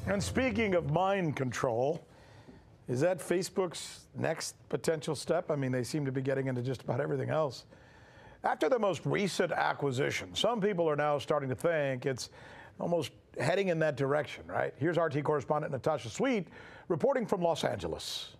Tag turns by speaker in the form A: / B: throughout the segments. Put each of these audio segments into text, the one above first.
A: And speaking of mind control, is that Facebook's next potential step? I mean, they seem to be getting into just about everything else. After the most recent acquisition, some people are now starting to think it's almost heading in that direction, right? Here's RT correspondent Natasha Sweet reporting from Los Angeles.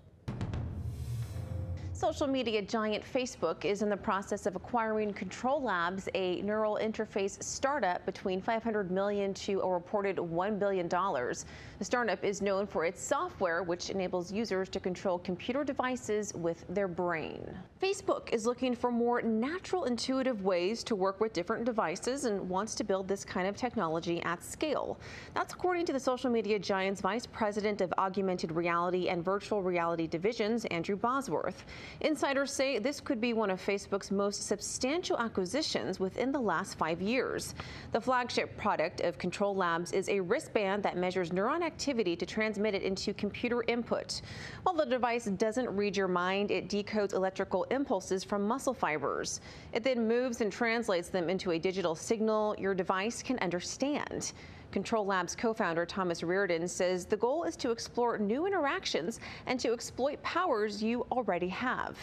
B: Social media giant Facebook is in the process of acquiring Control Labs, a neural interface startup, between $500 million to a reported $1 billion. The startup is known for its software, which enables users to control computer devices with their brain. Facebook is looking for more natural, intuitive ways to work with different devices and wants to build this kind of technology at scale. That's according to the social media giant's vice president of augmented reality and virtual reality divisions, Andrew Bosworth. Insiders say this could be one of Facebook's most substantial acquisitions within the last 5 years. The flagship product of Control Labs is a wristband that measures neuron activity to transmit it into computer input. While the device doesn't read your mind, it decodes electrical impulses from muscle fibers. It then moves and translates them into a digital signal your device can understand. Control Labs co-founder Thomas Reardon says the goal is to explore new interactions and to exploit powers you already have.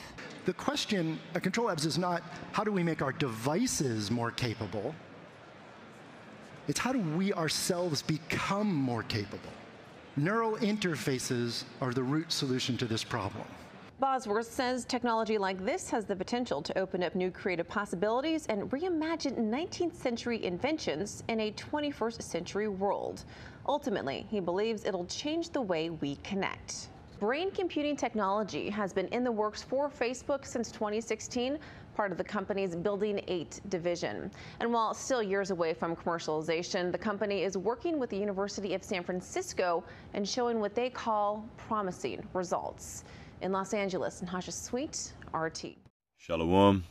C: The question at Control Labs is not how do we make our devices more capable, it's how do we ourselves become more capable. Neural interfaces are the root solution to this problem.
B: Bosworth says technology like this has the potential to open up new creative possibilities and reimagine 19th century inventions in a 21st century world. Ultimately, he believes it'll change the way we connect. Brain computing technology has been in the works for Facebook since 2016, part of the company's Building 8 division. And while still years away from commercialization, the company is working with the University of San Francisco and showing what they call promising results. In Los Angeles, Natasha Sweet, RT.
D: Shalom.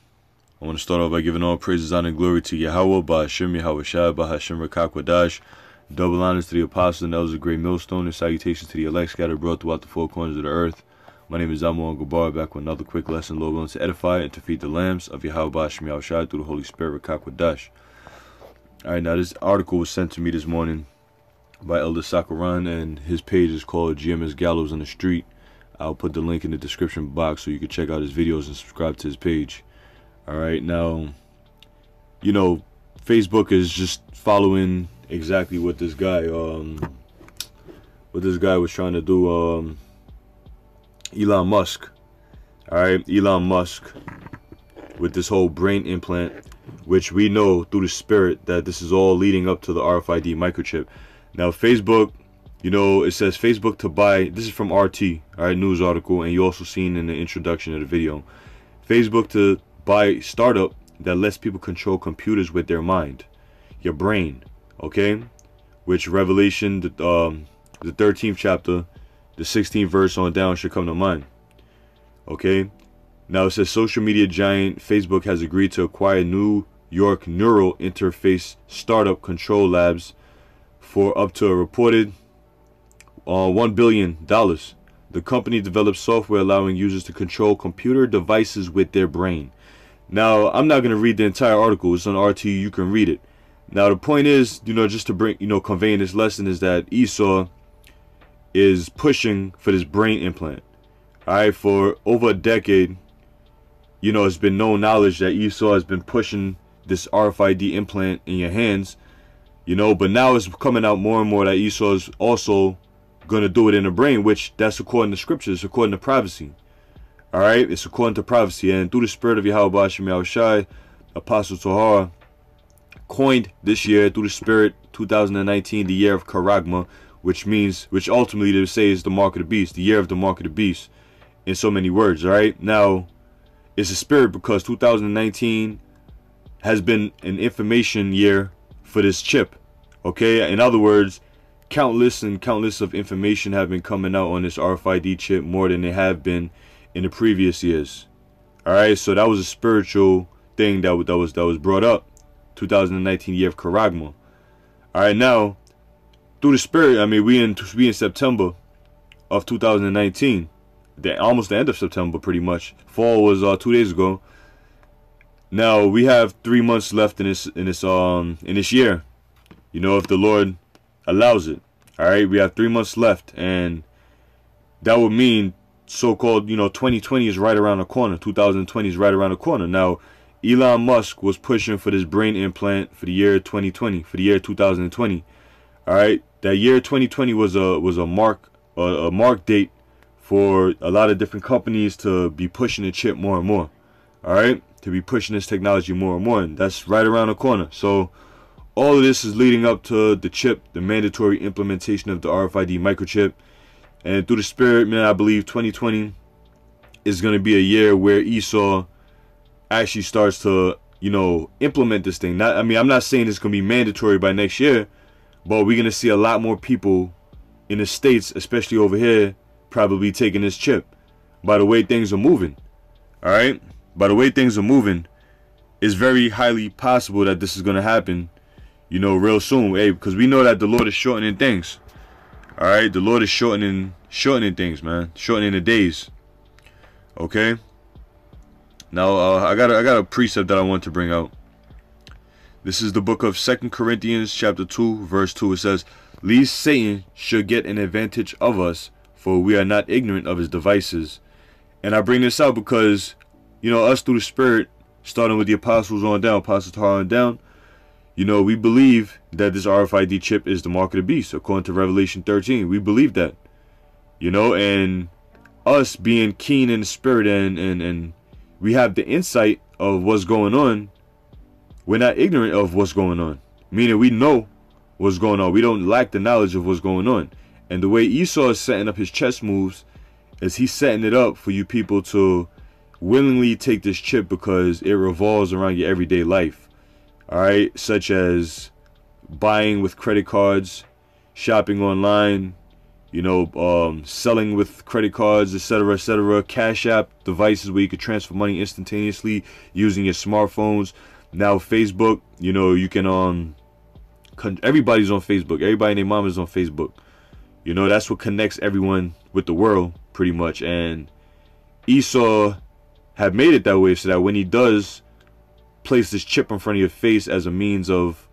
D: I want to start off by giving all praises, honor, and glory to Yahweh, Ba'Hashem Yahweh Shai, Ba'Hashem Rakakwadash. Double honors to the apostles and elders of Great Millstone, and salutations to the elect scattered abroad throughout the four corners of the earth. My name is Amon Gabar, back with another quick lesson, Lord willing, to edify and to feed the lambs of Yahweh Ba'Hashem Yahweh Shai through the Holy Spirit, Rakakwadash. Alright, now this article was sent to me this morning by Elder Sakaran, and his page is called GMS Gallows on the Street. I'll put the link in the description box so you can check out his videos and subscribe to his page. Alright, now, you know, Facebook is just following exactly what this guy was trying to do, Elon Musk. Alright, Elon Musk with this whole brain implant, which we know through the spirit that this is all leading up to the RFID microchip. Now, Facebook, you know, it says Facebook to buy, this is from RT, alright, news article, and you also seen in the introduction of the video. Facebook to buy startup that lets people control computers with their mind, your brain, okay? Which Revelation, the 13th chapter, the 16th verse on down should come to mind, okay? Now it says social media giant Facebook has agreed to acquire New York neural interface startup Control Labs for up to a reported $1 billion. The company develops software allowing users to control computer devices with their brain. Now, I'm not going to read the entire article. It's on RT. You can read it. Now, the point is, you know, just to bring, you know, conveying this lesson is that Esau is pushing for this brain implant. All right, for over a decade, you know, it's been known knowledge that Esau has been pushing this RFID implant in your hands, you know, but now it's coming out more and more that Esau is also going to do it in the brain, which that's according to scriptures, according to prophecy. All right, it's according to prophecy, and through the spirit of Yahweh Ba'Hashem Yahweh Shai, Apostle Tahar coined this year through the spirit 2019 the year of Karagma, which means, which ultimately they say is the mark of the beast, the year of the mark of the beast, in so many words. All right, now it's a spirit because 2019 has been an information year for this chip. Okay, in other words, countless and countless of information have been coming out on this RFID chip more than they have been in the previous years. All right, so that was a spiritual thing that was brought up. 2019 year of Karagma. All right, now through the spirit, I mean, we in September of 2019, almost the end of September, pretty much. Fall was 2 days ago. Now we have 3 months left in this year. You know, if the Lord allows it. All right, we have 3 months left, and that would mean so-called, 2020 is right around the corner. 2020 is right around the corner. Now, Elon Musk was pushing for this brain implant for the year 2020, for the year 2020. All right, that year 2020 was a mark date for a lot of different companies to be pushing the chip more and more. All right, to be pushing this technology more and more, and that's right around the corner. So all of this is leading up to the chip, the mandatory implementation of the RFID microchip. And through the spirit, man, I believe 2020 is going to be a year where Esau actually starts to, implement this thing. I'm not saying it's going to be mandatory by next year, but we're going to see a lot more people in the States, especially over here, probably taking this chip. By the way things are moving, all right? By the way things are moving, it's very highly possible that this is going to happen, real soon. Hey, because we know that the Lord is shortening things. All right, the Lord is shortening things, man, shortening the days. Okay. Now I got a precept that I want to bring out. This is the book of 2 Corinthians chapter 2, verse 2. It says, "Lest Satan should get an advantage of us, for we are not ignorant of his devices." And I bring this out because, us through the Spirit, starting with the apostles on down, Apostle Tahar on down, we believe that this RFID chip is the mark of the beast, according to Revelation 13. We believe that, and us being keen in the spirit and we have the insight of what's going on. We're not ignorant of what's going on, meaning we know what's going on. We don't lack the knowledge of what's going on. And the way Esau is setting up his chess moves is he's setting it up for you people to willingly take this chip because it revolves around your everyday life. All right, such as buying with credit cards, shopping online, selling with credit cards, etc., etc. Cash App devices where you could transfer money instantaneously using your smartphones. Now Facebook, you can everybody's on Facebook. Everybody and their mom is on Facebook. That's what connects everyone with the world pretty much. And Esau have made it that way so that when he does place this chip in front of your face as a means of,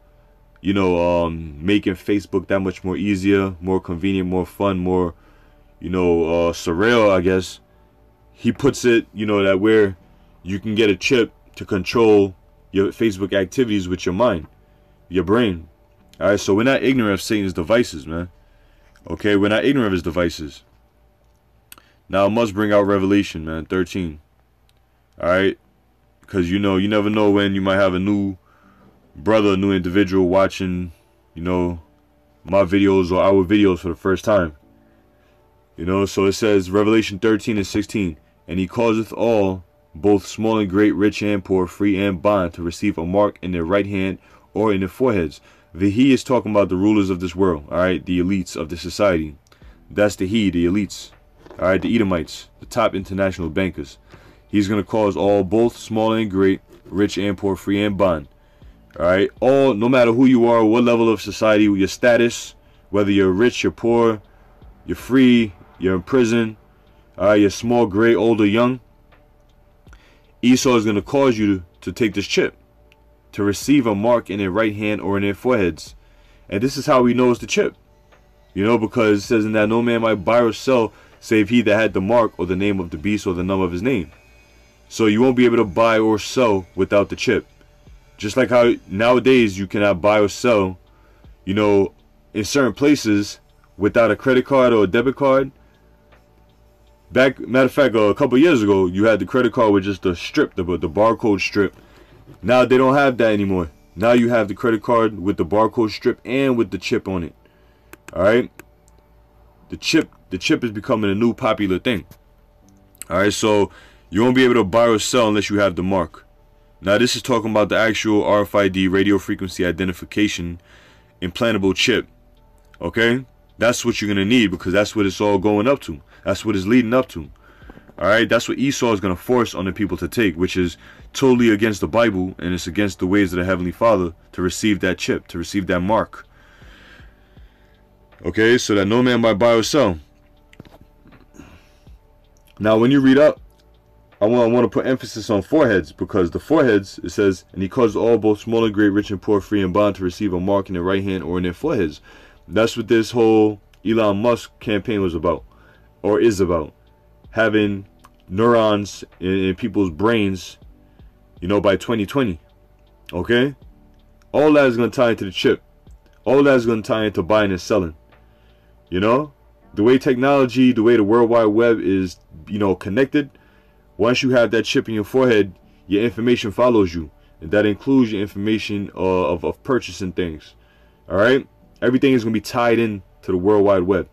D: making Facebook that much more easier, more convenient, more fun, more, surreal, I guess. He puts it, that where you can get a chip to control your Facebook activities with your mind, your brain. All right, so we're not ignorant of Satan's devices, man. Okay, we're not ignorant of his devices. Now I must bring out Revelation, man, 13. All right. Because, you never know when you might have a new brother, a new individual watching, my videos or our videos for the first time. So it says, Revelation 13 and 16, "And he causeth all, both small and great, rich and poor, free and bond, to receive a mark in their right hand or in their foreheads." The he is talking about the rulers of this world, all right, the elites of the society. That's the he, the elites, all right, the Edomites, the top international bankers. He's going to cause all, both small and great, rich and poor, free and bond. All right. All, no matter who you are, what level of society, your status, whether you're rich, you're poor, you're free, you're in prison, all right, you're small, gray, old, or young. Esau is going to cause you to take this chip, to receive a mark in their right hand or in their foreheads. And this is how we know it's the chip. Because it says in that no man might buy or sell save he that had the mark or the name of the beast or the number of his name. So you won't be able to buy or sell without the chip. Just like how nowadays you cannot buy or sell, in certain places without a credit card or a debit card. Matter of fact, a couple of years ago, you had the credit card with just the strip, the barcode strip. Now they don't have that anymore. Now you have the credit card with the barcode strip and with the chip on it. All right. The chip is becoming a new popular thing. All right, so you won't be able to buy or sell unless you have the mark. Now this is talking about the actual RFID, radio frequency identification implantable chip. Okay, that's what you're gonna need because that's what it's all going up to. That's what it's leading up to. All right, that's what Esau is gonna force on the people to take, which is totally against the Bible and it's against the ways of the Heavenly Father to receive that chip, to receive that mark. Okay, so that no man might buy or sell. Now, when you read up, I want to put emphasis on foreheads because the foreheads, it says, "And he caused all, both small and great, rich and poor, free and bond, to receive a mark in their right hand or in their foreheads." That's what this whole Elon Musk campaign was about, or is about. Having neurons in people's brains, you know, by 2020. Okay? All that is going to tie into the chip. All that is going to tie into buying and selling. You know? The way technology, the way the World Wide Web is, you know, connected, once you have that chip in your forehead, your information follows you. And that includes your information of purchasing things. Alright? Everything is going to be tied in to the World Wide Web.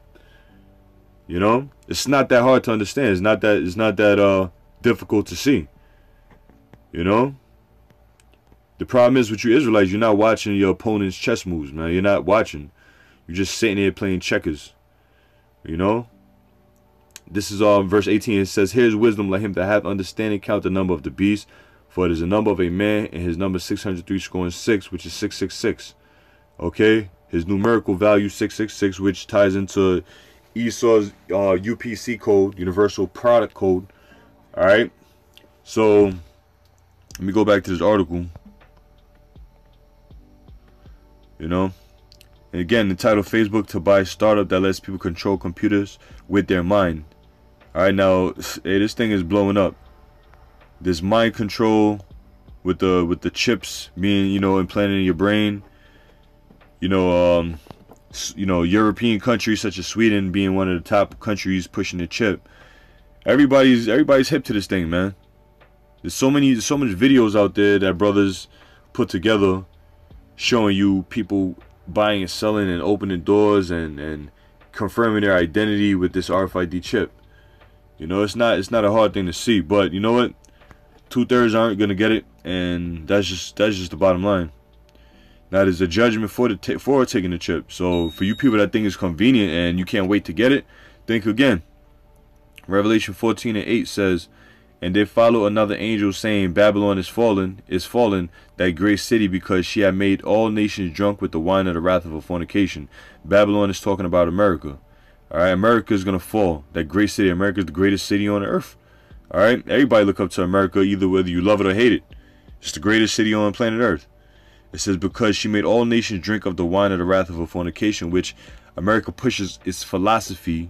D: You know? It's not that hard to understand. It's not that difficult to see. You know? The problem is with you Israelites, you're not watching your opponent's chess moves, man. You're not watching. You're just sitting there playing checkers. You know? This is verse 18. It says, here's wisdom, let him that hath understanding count the number of the beast, for it is the number of a man, and his number 603 scoring 6, which is 666. Okay? His numerical value 666, which ties into Esau's UPC code, Universal Product Code. Alright? So, let me go back to this article. You know? And again, the title, Facebook to buy startup that lets people control computers with their mind. Alright, now, hey, this thing is blowing up. This mind control with the chips being, you know, implanted in your brain. You know, European countries such as Sweden being one of the top countries pushing the chip. Everybody's hip to this thing, man. There's so much videos out there that brothers put together showing you people buying and selling and opening doors and confirming their identity with this RFID chip. You know, it's not a hard thing to see, but you know what? 2/3 aren't gonna get it, and that's just the bottom line. Now, there's a judgment for taking the chip. So for you people that think it's convenient and you can't wait to get it, think again. Revelation 14:8 says, and they follow another angel saying, Babylon is fallen, that great city, because she had made all nations drunk with the wine of the wrath of her fornication. Babylon is talking about America. Alright, America is going to fall. That great city. America is the greatest city on earth. Alright, everybody look up to America, either whether you love it or hate it. It's the greatest city on planet earth. It says, because she made all nations drink of the wine of the wrath of her fornication, which America pushes its philosophy,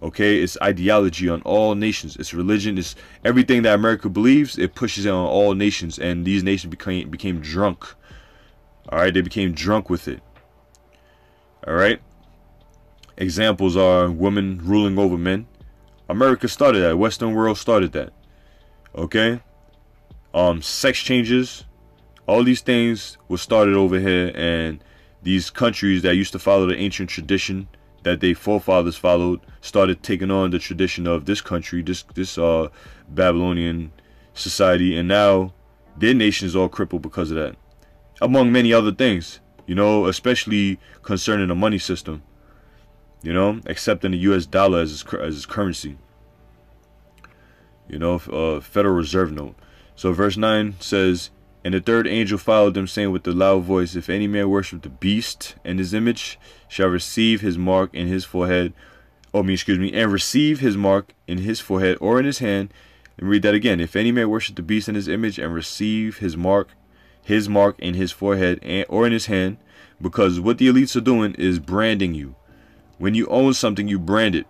D: okay, its ideology on all nations, its religion, its everything that America believes, it pushes it on all nations, and these nations became drunk. Alright, they became drunk with it. Alright. Examples are women ruling over men. America started that. Western world started that. Okay? Sex changes. All these things were started over here, and these countries that used to follow the ancient tradition that their forefathers followed started taking on the tradition of this country, this Babylonian society, and now their nation is all crippled because of that, among many other things, you know, especially concerning the money system, you know, accepting the US dollar as its currency, you know, Federal Reserve note. So verse 9 says, and the third angel followed them, saying with a loud voice, if any man worship the beast and his image, shall receive his mark in his forehead, and receive his mark in his forehead or in his hand. And read that again. If any man worship the beast and his image, and receive his mark in his forehead or in his hand, because what the elites are doing is branding you. When you own something, you brand it.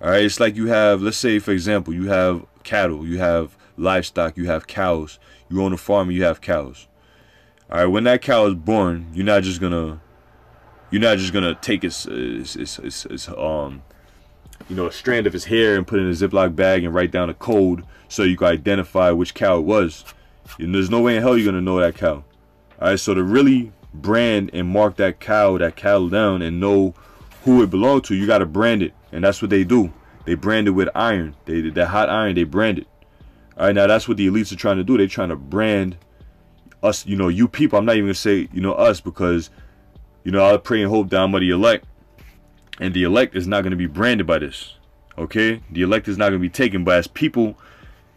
D: Alright, it's like you have, let's say for example, you have cattle, you have livestock, you have cows. You own a farm and you have cows. Alright, when that cow is born, you're not just gonna take its you know, a strand of his hair and put it in a Ziploc bag and write down a code so you can identify which cow it was. And there's no way in hell you're gonna know that cow. Alright, so to really brand and mark that cattle down and know who it belonged to, you gotta brand it. And that's what they do. They brand it with iron. That hot iron, they brand it. Alright, now that's what the elites are trying to do. They're trying to brand us, you know, you people. I'm not even going to say, you know, us, because, you know, I pray and hope that I'm of the elect. And the elect is not going to be branded by this. Okay? The elect is not going to be taken. But as people,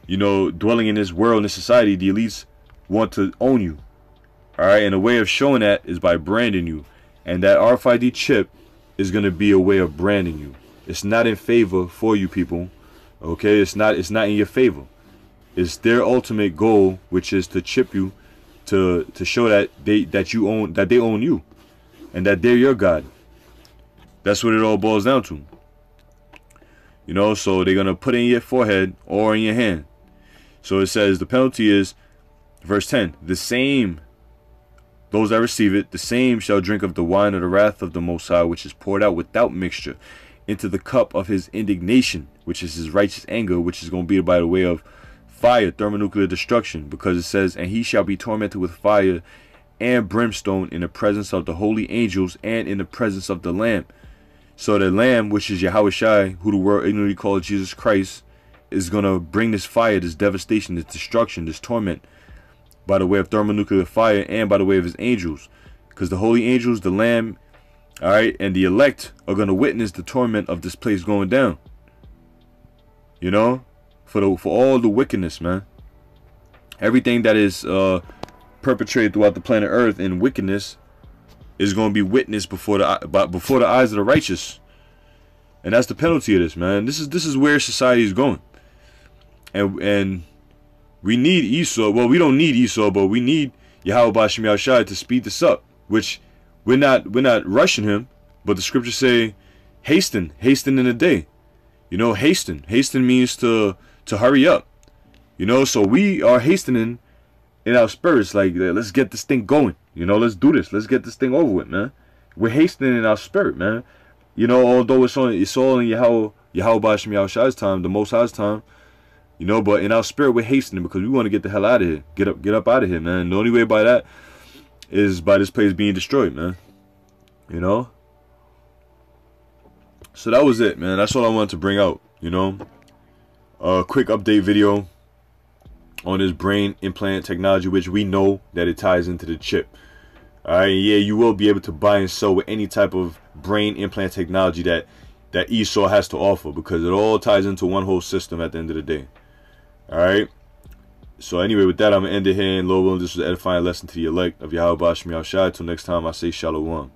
D: you know, dwelling in this world, in this society, the elites want to own you. Alright? And a way of showing that is by branding you. And that RFID chip is going to be a way of branding you. It's not in favor for you people. Okay? It's not in your favor. It's their ultimate goal, which is to chip you, to show that they own you, and that they're your God. That's what it all boils down to. You know, so they're going to put it in your forehead or in your hand. So it says the penalty is, verse 10, the same, those that receive it, the same shall drink of the wine of the wrath of the Most High, which is poured out without mixture into the cup of his indignation, which is his righteous anger, which is going to be by the way of fire, thermonuclear destruction, because it says, and he shall be tormented with fire and brimstone in the presence of the holy angels and in the presence of the Lamb. So the Lamb, which is Yahweh Shai, who the world ignorantly calls Jesus Christ, is going to bring this fire, this devastation, this destruction, this torment by the way of thermonuclear fire and by the way of his angels. Because the holy angels, the Lamb, all right, and the elect are going to witness the torment of this place going down. You know, for all the wickedness, man. Everything that is perpetrated throughout the planet Earth in wickedness is going to be witnessed before the eyes of the righteous, and that's the penalty of this, man. This is where society is going, and we need Esau. Well, we don't need Esau, but we need Yahweh B'Shem Yahushai to speed this up. Which we're not rushing him, but the scriptures say, hasten in the day. You know, hasten means to hurry up. You know, so we are hastening in our spirits, like, let's get this thing going. You know, let's do this. Let's get this thing over with, man. We're hastening in our spirit, man. You know, although it's all in Yahweh B'Shem Yahushua's time, the Most High's time. You know, but in our spirit, we're hastening because we want to get the hell out of here. Get up out of here, man. And the only way by that is by this place being destroyed, man. You know? So that was it, man. That's all I wanted to bring out, you know? A quick update video on this brain implant technology, which we know that it ties into the chip. Alright, yeah, you will be able to buy and sell with any type of brain implant technology that Esau has to offer, because it all ties into one whole system at the end of the day. Alright, so anyway, with that, I'm going to end it here. And Lord willing, this was an edifying lesson to the elect of Yahweh B'Shem Yahushai. Till next time, I say Shalom.